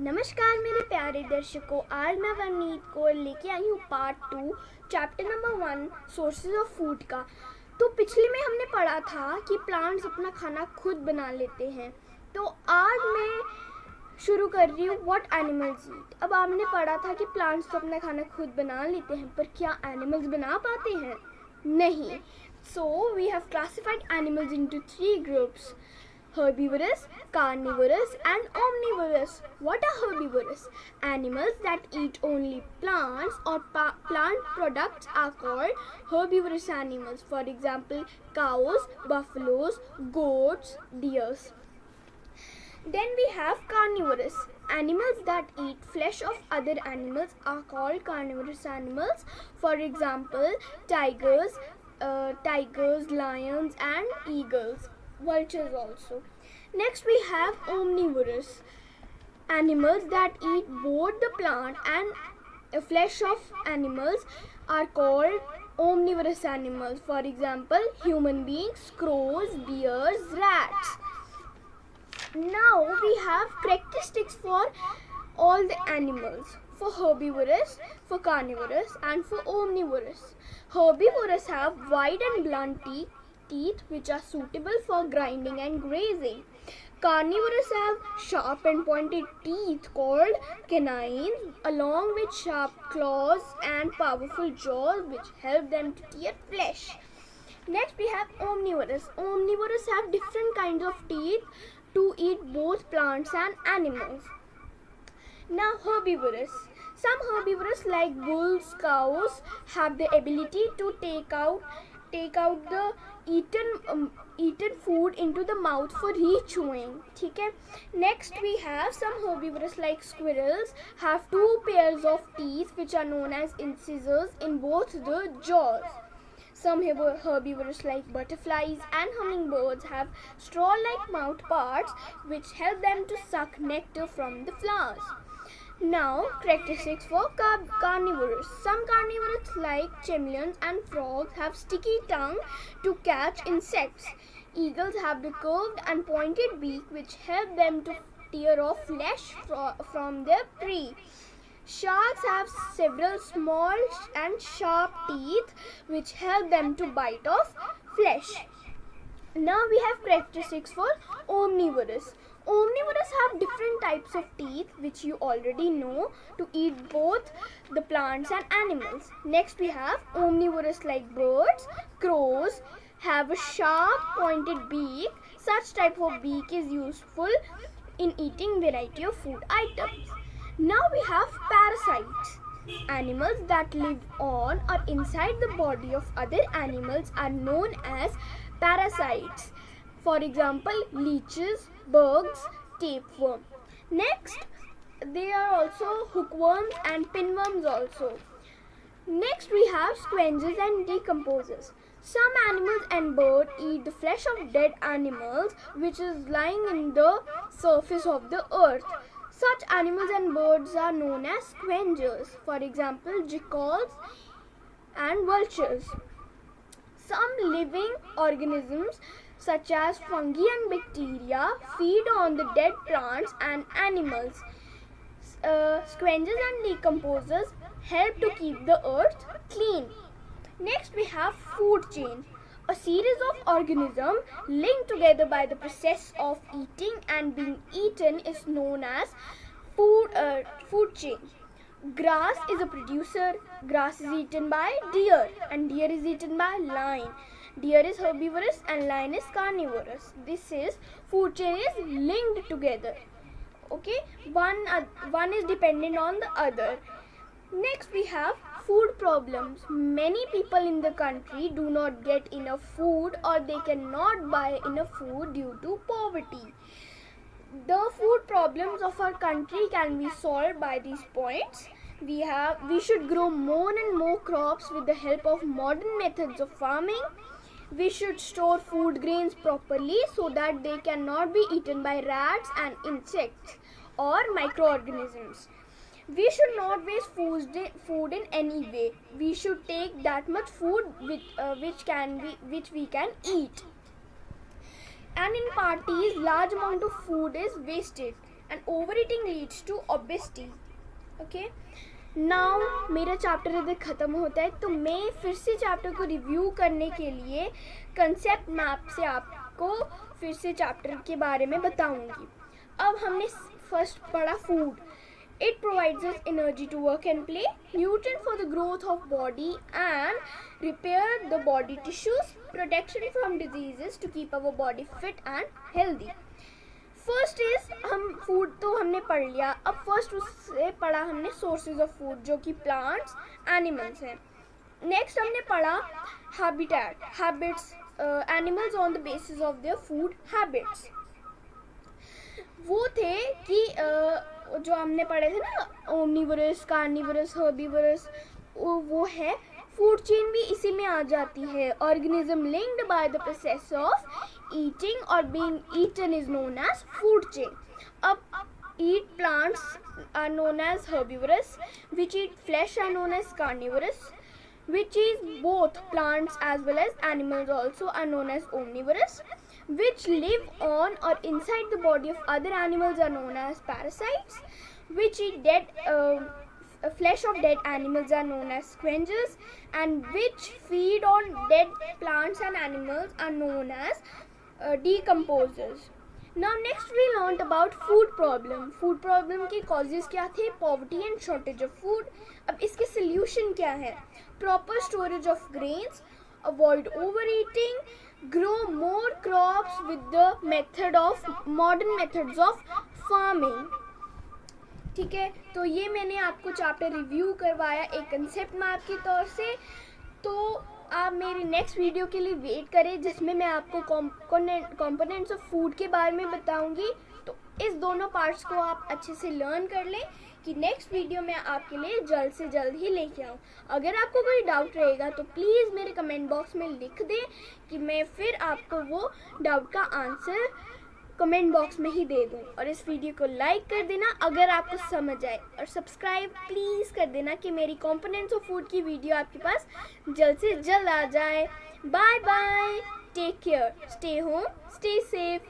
नमस्कार मेरे प्यारे दर्शकों, आज मैं वरनीत को लेके आई हूँ part 2 chapter number 1 sources of food का। तो पिछले में हमने पढ़ा था कि प्लांट्स अपना खाना खुद बना लेते हैं। तो आज मैं शुरू कर रही हूँ व्हाट एनिमल्स ईट। अब आपने पढ़ा था कि प्लांट्स तो अपना खाना खुद बना लेते हैं, पर क्या एनिमल्स बना पाते हैं? नहीं। So we have classified animals into 3 groups: herbivorous, carnivorous and omnivorous. What are herbivorous? Animals that eat only plants or plant products are called herbivorous animals. For example, cows, buffaloes, goats, deers. Then we have carnivorous. Animals that eat flesh of other animals are called carnivorous animals. For example, tigers, lions and eagles. Vultures also. Next we have omnivorous. Animals that eat both the plant and flesh of animals are called omnivorous animals. For example, human beings, crows, deers, rats. Now we have characteristics for all the animals: for herbivorous, for carnivorous and for omnivorous. Herbivorous have wide and blunt teeth which are suitable for grinding and grazing. Carnivorous have sharp and pointed teeth called canines, along with sharp claws and powerful jaws which help them to tear flesh. Next we have omnivorous. Omnivorous have different kinds of teeth to eat both plants and animals. Now herbivorous. Some herbivorous like bulls, cows have the ability to take out the eaten food into the mouth for re-chewing. ठीक है. Next we have some herbivorous like squirrels have 2 pairs of teeth which are known as incisors in both the jaws. Some herbivorous like butterflies and hummingbirds have straw-like mouth parts which help them to suck nectar from the flowers. Now, characteristics for carnivores. Some carnivores like chameleons and frogs have sticky tongue to catch insects. Eagles have the curved and pointed beak which help them to tear off flesh from their prey. Sharks have several small and sharp teeth which help them to bite off flesh. Now we have characteristics for omnivorous. Omnivorous have different types of teeth which you already know to eat both the plants and animals. Next we have omnivorous like birds. Crows have a sharp pointed beak. Such type of beak is useful in eating variety of food items. Now we have parasites. Animals that live on or inside the body of other animals are known as parasites. For example, leeches, bugs, tapeworm. Next, there are also hookworms and pinworms also. Next, we have scavengers and decomposers. Some animals and birds eat the flesh of dead animals which is lying in the surface of the earth. Such animals and birds are known as scavengers. For example, jackals and vultures. Some living organisms such as fungi and bacteria feed on the dead plants and animals. Scavengers and decomposers help to keep the earth clean. Next we have food chain. A series of organisms linked together by the process of eating and being eaten is known as food chain. Grass is a producer. Grass is eaten by deer and deer is eaten by lion. Deer is herbivorous and lion is carnivorous. This is food chain is linked together. Okay, one is dependent on the other. Next we have food problems. Many people in the country do not get enough food or they cannot buy enough food due to poverty. The food problems of our country can be solved by these points. We should grow more and more crops with the help of modern methods of farming. We should store food grains properly so that they cannot be eaten by rats and insects or microorganisms. We should not waste food in any way. We should take that much food which we can eat. And in parties, large amount of food is wasted and overeating leads to obesity. Okay, now मेरा chapter इधर ख़त्म होता है. तो मैं फिर से chapter को रिव्यू करने के लिए कंसेप्ट मैप से आपको फिर से चैप्टर के बारे में बताऊंगी. अब हमने फर्स्ट पढ़ा food. It provides us energy to work and play, nutrient for the growth of body and repair the body tissues, protection from diseases to keep our body fit and healthy. First is, हम food तो हमने पढ़ लिया. अब first उससे पढ़ा हमने sources of food जो कि प्लांट्स, एनिमल्स हैं. नेक्स्ट हमने पढ़ा habitat, habits, animals on the basis of their food habits. वो थे कि जो हमने पढ़े थे ना, ओमनीवोरस, कार्निवोरस, हर्बीवोरस, वो है. फूड चेन भी इसी में आ जाती है. Organism linked by the process of eating और being eaten is known as food chain. अब eat plants are known as herbivorous, which eat flesh are known as carnivorous, which is both plants as well as animals also are known as omnivorous, which live on or inside the body of other animals are known as parasites, which eat dead flesh of dead animals are known as scavengers, and which feed on dead plants and animals are known as decomposers. Now next we learnt about food problem. Food problem के causes क्या थे? Poverty and shortage of food. अब इसके solution क्या है? Proper storage of grains, avoid overeating, grow more crops with the method of modern methods of farming. ठीक है, तो ये मैंने आपको चैप्टर रिव्यू करवाया एक कंसेप्ट मैप के तौर से. तो आप मेरी नेक्स्ट वीडियो के लिए वेट करें जिसमें मैं आपको कंपोनेंट्स ऑफ फूड के बारे में बताऊंगी. तो इस दोनों पार्ट्स को आप अच्छे से लर्न कर लें कि नेक्स्ट वीडियो मैं आपके लिए जल्द से जल्द ही लेके आऊँ. अगर आपको कोई डाउट रहेगा तो प्लीज़ मेरे कमेंट बॉक्स में लिख दें कि मैं फिर आपको वो डाउट का आंसर कमेंट बॉक्स में ही दे दूँ. और इस वीडियो को लाइक कर देना अगर आपको समझ आए, और सब्सक्राइब प्लीज़ कर देना कि मेरी कंपोनेंट्स ऑफ फूड की वीडियो आपके पास जल्द से जल्द आ जाए. Bye bye, take care, stay home, stay safe.